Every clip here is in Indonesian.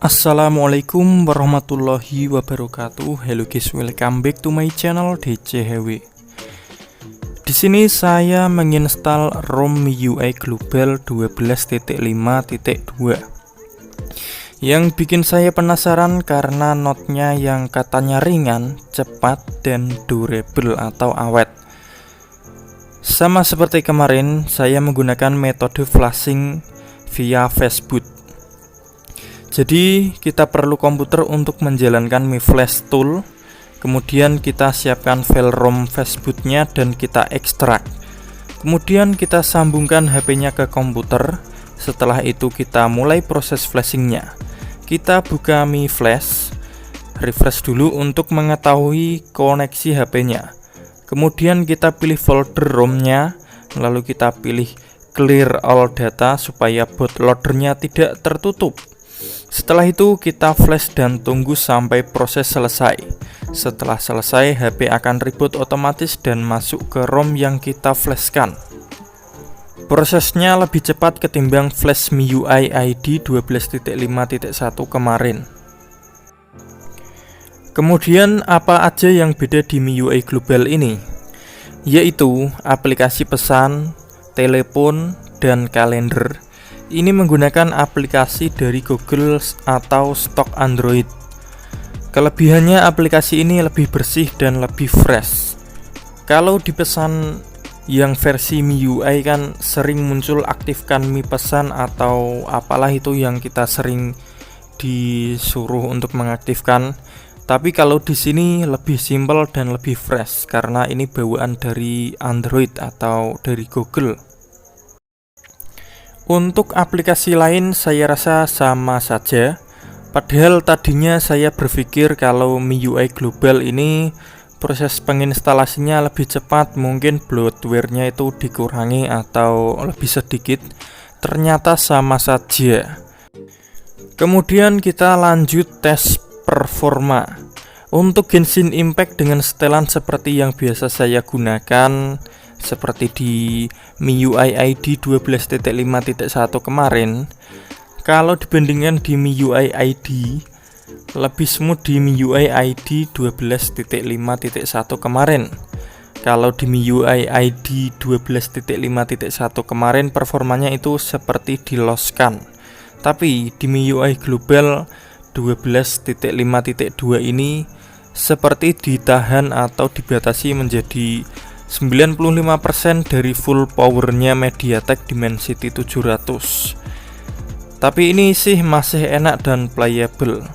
Assalamualaikum warahmatullahi wabarakatuh. Hello guys, welcome back to my channel DCHW. Di sini saya menginstal ROM MIUI Global 12.5.2. Yang bikin saya penasaran karena notnya yang katanya ringan, cepat, dan durable atau awet. Sama seperti kemarin, saya menggunakan metode flashing via fastboot. Jadi kita perlu komputer untuk menjalankan Mi Flash Tool. Kemudian kita siapkan file ROM fastbootnya dan kita ekstrak. Kemudian kita sambungkan HP-nya ke komputer. Setelah itu kita mulai proses flashingnya. Kita buka Mi Flash, refresh dulu untuk mengetahui koneksi HP-nya. Kemudian kita pilih folder ROM-nya, lalu kita pilih clear all data supaya bootloader-nya tidak tertutup. Setelah itu kita flash dan tunggu sampai proses selesai. Setelah selesai, HP akan reboot otomatis dan masuk ke ROM yang kita flashkan. Prosesnya lebih cepat ketimbang flash MIUI ID 12.5.1 kemarin. Kemudian apa aja yang beda di MIUI Global ini? Yaitu aplikasi pesan, telepon, dan kalender. Ini menggunakan aplikasi dari Google atau stok Android. Kelebihannya aplikasi ini lebih bersih dan lebih fresh. Kalau di pesan yang versi MIUI kan sering muncul aktifkan Mi pesan atau apalah itu yang kita sering disuruh untuk mengaktifkan. Tapi kalau di sini lebih simpel dan lebih fresh karena ini bawaan dari Android atau dari Google. Untuk aplikasi lain saya rasa sama saja. Padahal tadinya saya berpikir kalau MIUI Global ini proses penginstalasinya lebih cepat, mungkin bloatware-nya itu dikurangi atau lebih sedikit. Ternyata sama saja. Kemudian kita lanjut tes performa. Untuk Genshin Impact dengan setelan seperti yang biasa saya gunakan, seperti di MIUI ID 12.5.1 kemarin, kalau dibandingkan di MIUI ID lebih smooth di MIUI ID 12.5.1 kemarin. Kalau di MIUI ID 12.5.1 kemarin performanya itu seperti diloskan. Tapi di MIUI Global 12.5.2 ini seperti ditahan atau dibatasi menjadi 95% dari full powernya MediaTek Dimensity 700. Tapi ini sih masih enak dan playable.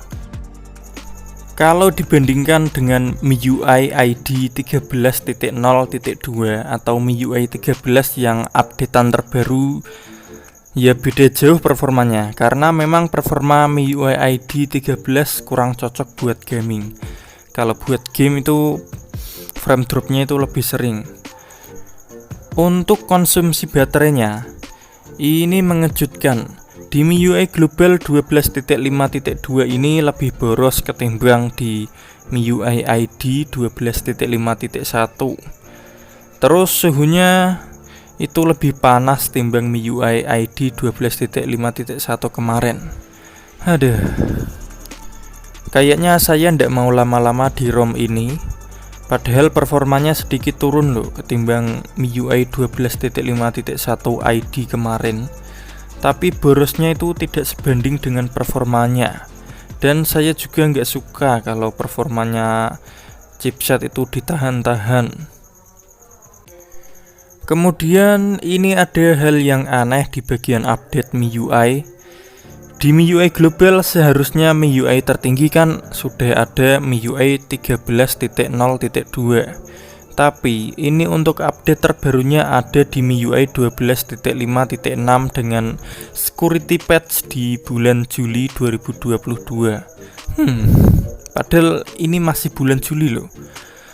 Kalau dibandingkan dengan MIUI ID 13.0.2 atau MIUI 13 yang updatean terbaru, ya beda jauh performanya. Karena memang performa MIUI ID 13 kurang cocok buat gaming. Kalau buat game itu frame dropnya itu lebih sering. Untuk konsumsi baterainya ini mengejutkan. Di MIUI Global 12.5.2 ini lebih boros ketimbang di MIUI ID 12.5.1. Terus suhunya itu lebih panas timbang MIUI ID 12.5.1 kemarin. Aduh, kayaknya saya ndak mau lama-lama di ROM ini. Padahal performanya sedikit turun loh ketimbang MIUI 12.5.1 ID kemarin. Tapi borosnya itu tidak sebanding dengan performanya. Dan saya juga nggak suka kalau performanya chipset itu ditahan-tahan. Kemudian ini ada hal yang aneh di bagian update MIUI. Di MIUI Global seharusnya MIUI tertinggi kan sudah ada MIUI 13.0.2. Tapi ini untuk update terbarunya ada di MIUI 12.5.6 dengan security patch di bulan Juli 2022. Padahal ini masih bulan Juli loh.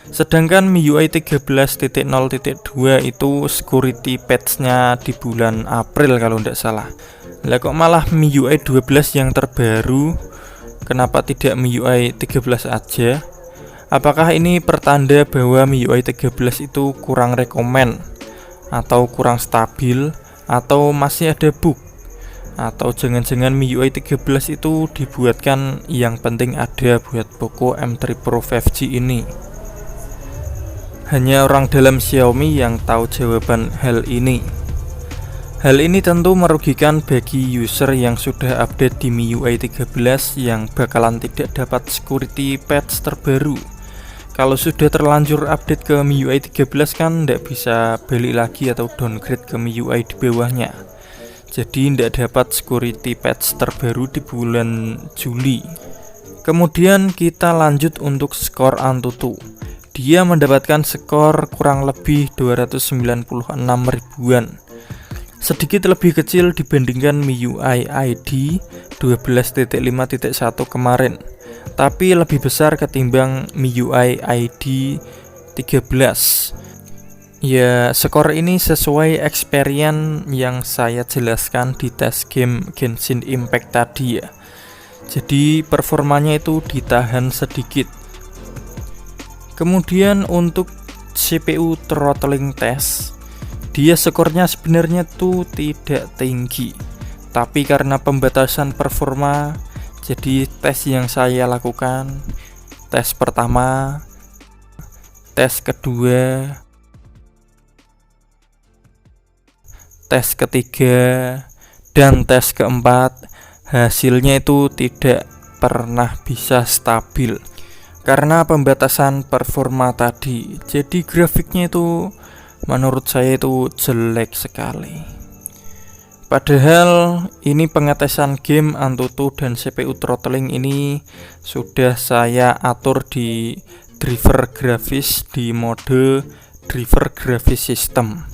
Sedangkan MIUI 13.0.2 itu security patch-nya di bulan April kalau tidak salah. Lah kok malah MIUI 12 yang terbaru, kenapa tidak MIUI 13 aja? Apakah ini pertanda bahwa MIUI 13 itu kurang rekomen, atau kurang stabil, atau masih ada bug? Atau jangan-jangan MIUI 13 itu dibuatkan yang penting ada buat Poco M3 Pro 5G ini. Hanya orang dalam Xiaomi yang tahu jawaban hal ini. Hal ini tentu merugikan bagi user yang sudah update di MIUI 13 yang bakalan tidak dapat security patch terbaru. Kalau sudah terlanjur update ke MIUI 13 kan tidak bisa balik lagi atau downgrade ke MIUI di bawahnya. Jadi tidak dapat security patch terbaru di bulan Juli. Kemudian kita lanjut untuk skor Antutu. Dia mendapatkan skor kurang lebih 296 ribuan. Sedikit lebih kecil dibandingkan MIUI ID 12.5.1 kemarin, tapi lebih besar ketimbang MIUI ID 13. Ya, skor ini sesuai experience yang saya jelaskan di tes game Genshin Impact tadi ya. Jadi performanya itu ditahan sedikit. Kemudian untuk CPU throttling test, dia skornya sebenarnya tuh tidak tinggi, tapi karena pembatasan performa, jadi tes yang saya lakukan, tes pertama, tes kedua, tes ketiga, dan tes keempat, hasilnya itu tidak pernah bisa stabil karena pembatasan performa tadi. Jadi grafiknya itu menurut saya itu jelek sekali. Padahal ini pengetesan game Antutu dan CPU throttling ini sudah saya atur di driver grafis di mode driver grafis system.